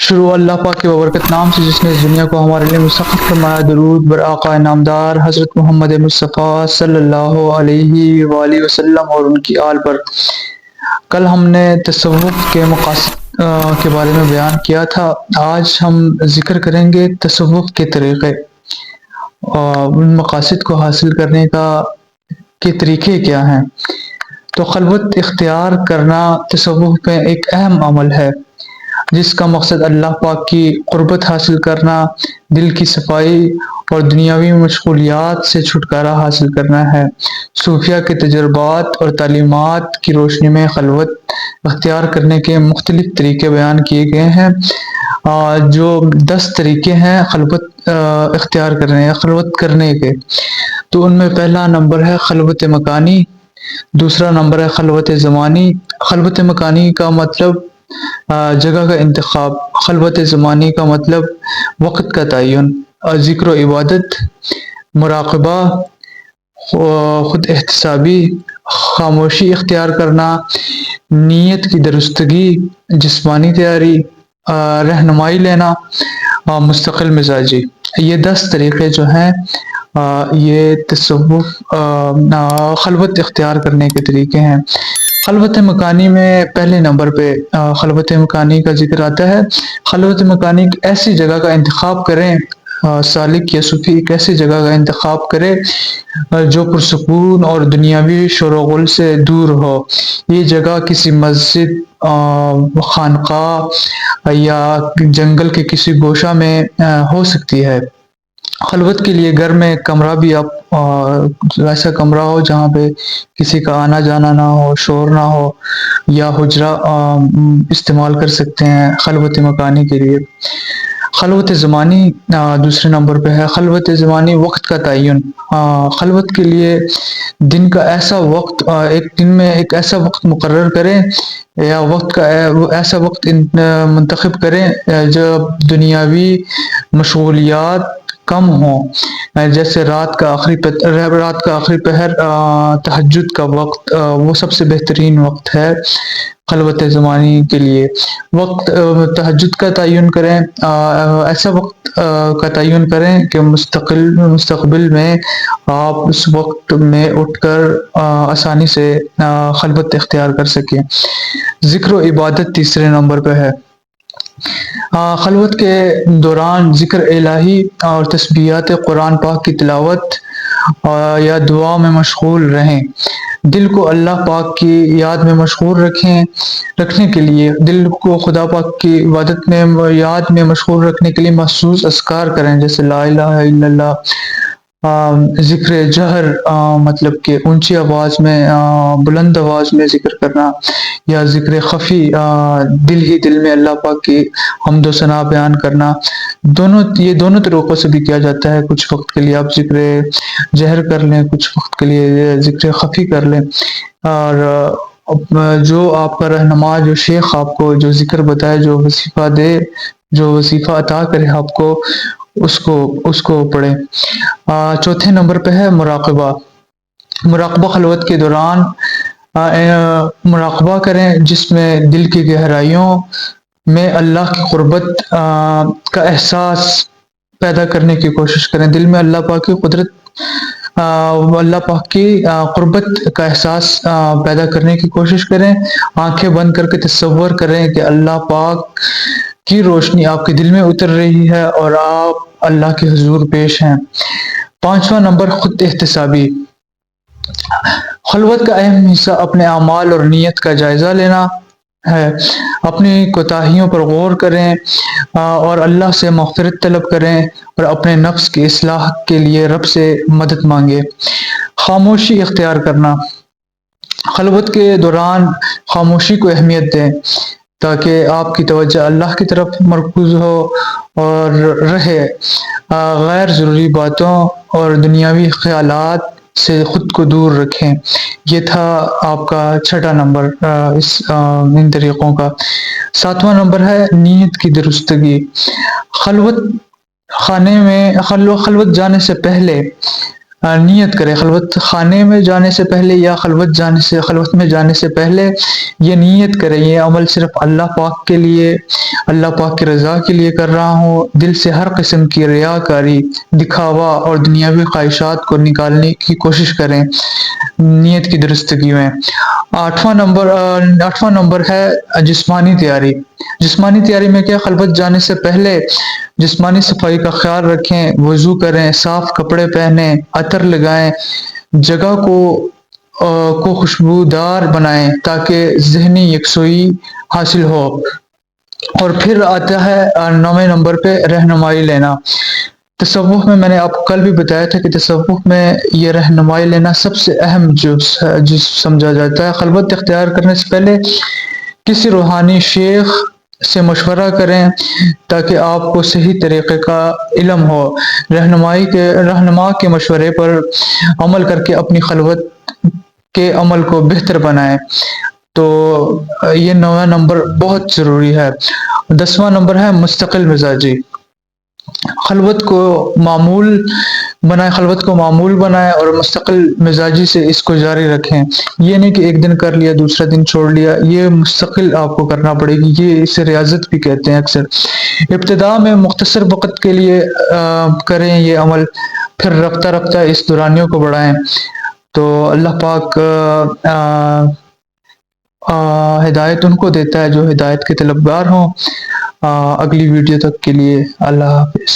شروع اللہ پاک کے بابرکت نام سے جس نے اس دنیا کو ہمارے لیے مسخر فرمایا۔ درود بر آقا نامدار حضرت محمد مصطفیٰ صلی اللہ علیہ وآلہ وسلم اور ان کی آل پر۔ کل ہم نے تصوف کے مقاصد کے بارے میں بیان کیا تھا۔ آج ہم ذکر کریں گے تصوف کے طریقے اور ان مقاصد کو حاصل کرنے کے طریقے کیا ہیں۔ تو خلوت اختیار کرنا تصوف میں ایک اہم عمل ہے جس کا مقصد اللہ پاک کی قربت حاصل کرنا، دل کی صفائی اور دنیاوی مشغولیات سے چھٹکارا حاصل کرنا ہے۔ صوفیہ کے تجربات اور تعلیمات کی روشنی میں خلوت اختیار کرنے کے مختلف طریقے بیان کیے گئے ہیں۔ جو 10 طریقے ہیں خلوت اختیار خلوت کرنے کے، تو ان میں پہلا نمبر ہے خلوت مکانی، دوسرا نمبر ہے خلوت زمانی۔ خلوت مکانی کا مطلب جگہ کا انتخاب، خلوت زمانی کا مطلب وقت کا تعین، ذکر و عبادت، مراقبہ، خود احتسابی، خاموشی اختیار کرنا، نیت کی درستگی، جسمانی تیاری، رہنمائی لینا، مستقل مزاجی۔ یہ 10 طریقے جو ہیں یہ تصوف خلوت اختیار کرنے کے طریقے ہیں۔ خلوت مکانی میں پہلے نمبر پہ خلوت مکانی کا ذکر آتا ہے۔ خلوت مکانی ایک ایسی جگہ کا انتخاب کریں، سالک یا صوفی ایک ایسی جگہ کا انتخاب کرے جو پرسکون اور دنیاوی شور و غل سے دور ہو۔ یہ جگہ کسی مسجد، خانقاہ یا جنگل کے کسی گوشہ میں ہو سکتی ہے۔ خلوت کے لیے گھر میں کمرہ بھی ایسا کمرہ ہو جہاں پہ کسی کا آنا جانا نہ ہو، شور نہ ہو، یا حجرہ استعمال کر سکتے ہیں خلوت مکانی کے لیے۔ خلوت زمانی دوسرے نمبر پہ ہے۔ خلوت زمانی وقت کا تعین، خلوت کے لیے دن کا ایسا وقت، ایک دن میں ایک ایسا وقت مقرر کریں یا وقت کا ایسا وقت منتخب کریں جب دنیاوی مشغولیات کم ہوں، جیسے رات کا آخری پہر، تہجد کا وقت، وہ سب سے بہترین وقت ہے خلوت زمانی کے لیے۔ وقت تہجد کا تعین کریں، ایسا وقت کا تعین کریں کہ مستقبل میں آپ اس وقت میں اٹھ کر آسانی سے خلوت اختیار کر سکیں۔ ذکر و عبادت تیسرے نمبر پہ ہے۔ خلوت کے دوران ذکر الہی اور تسبیحات قرآن پاک کی تلاوت یا دعا میں مشغول رہیں۔ دل کو اللہ پاک کی یاد میں مشغول رکھنے کے لیے، دل کو خدا پاک کی عبادت میں یاد میں مشغول رکھنے کے لیے مخصوص اذکار کریں، جیسے لا الہ الا اللہ، ذکر جہر مطلب کہ اونچی آواز میں، بلند آواز میں ذکر کرنا، یا ذکر خفی دل میں اللہ پاک کی حمد و ثنا بیان کرنا۔ یہ دونوں طریقوں سے بھی کیا جاتا ہے۔ کچھ وقت کے لیے آپ ذکر جہر کر لیں، کچھ وقت کے لیے ذکر خفی کر لیں، اور جو آپ کا رہنما، جو شیخ آپ کو جو ذکر بتائے، جو وظیفہ دے، جو وظیفہ عطا کرے آپ کو، اس کو پڑھیں۔ چوتھے نمبر پہ ہے مراقبہ۔ مراقبہ خلوت کے دوران مراقبہ کریں، جس میں دل کی گہرائیوں میں اللہ کی قربت کا احساس پیدا کرنے کی کوشش کریں۔ دل میں اللہ پاک کی اللہ پاک کی قربت کا احساس پیدا کرنے کی کوشش کریں۔ آنکھیں بند کر کے تصور کریں کہ اللہ پاک کی روشنی آپ کے دل میں اتر رہی ہے اور آپ اللہ کے حضور پیش ہیں۔ پانچواں نمبر خود احتسابی۔ خلوت کا اہم حصہ اپنے اعمال اور نیت کا جائزہ لینا ہے۔ اپنی کوتاہیوں پر غور کریں اور اللہ سے مغفرت طلب کریں، اور اپنے نفس کی اصلاح کے لیے رب سے مدد مانگیں۔ خاموشی اختیار کرنا۔ خلوت کے دوران خاموشی کو اہمیت دیں تاکہ آپ کی توجہ اللہ کی طرف مرکوز ہو اور رہے۔ غیر ضروری باتوں اور دنیاوی خیالات سے خود کو دور رکھیں۔ یہ تھا آپ کا چھٹا نمبر ان طریقوں کا۔ ساتواں نمبر ہے نیت کی درستگی۔ خلوت خانے میں خلوت جانے سے پہلے نیت کرے خلوت خانے میں جانے سے پہلے یا خلوت میں جانے سے پہلے یہ نیت کرے یہ عمل صرف اللہ پاک کے لیے، اللہ پاک کی رضا کے لیے کر رہا ہوں، دل سے ہر قسم کی ریاکاری، دکھاوا اور دنیاوی خواہشات کو نکالنے کی کوشش کریں نیت کی درستگی میں۔ آٹھواں نمبر ہے جسمانی تیاری۔ جسمانی تیاری میں کیا، خلوت جانے سے پہلے جسمانی صفائی کا خیال رکھیں، وضو کریں، صاف کپڑے پہنیں، عطر لگائیں، جگہ کو خوشبودار بنائیں تاکہ ذہنی یکسوئی حاصل ہو۔ اور پھر آتا ہے 9ویں نمبر پہ رہنمائی لینا۔ تصوف میں نے آپ کو کل بھی بتایا تھا کہ تصوف میں یہ رہنمائی لینا سب سے اہم جز سمجھا جاتا ہے۔ خلوت اختیار کرنے سے پہلے کسی روحانی شیخ سے مشورہ کریں تاکہ آپ کو صحیح طریقے کا علم ہو۔ رہنما کے مشورے پر عمل کر کے اپنی خلوت کے عمل کو بہتر بنائیں۔ تو یہ 9واں نمبر بہت ضروری ہے۔ 10واں نمبر ہے مستقل مزاجی۔ خلوت کو معمول بنائیں اور مستقل مزاجی سے اس کو جاری رکھیں۔ یہ نہیں کہ ایک دن کر لیا دوسرا دن چھوڑ لیا، یہ مستقل آپ کو کرنا پڑے گی، یہ اسے ریاضت بھی کہتے ہیں اکثر۔ ابتدا میں مختصر وقت کے لیے کریں یہ عمل، پھر رفتہ رفتہ اس دورانیوں کو بڑھائیں۔ تو اللہ پاک ہدایت ان کو دیتا ہے جو ہدایت کے طلبگار ہوں۔ اگلی ویڈیو تک کے لیے اللہ حافظ۔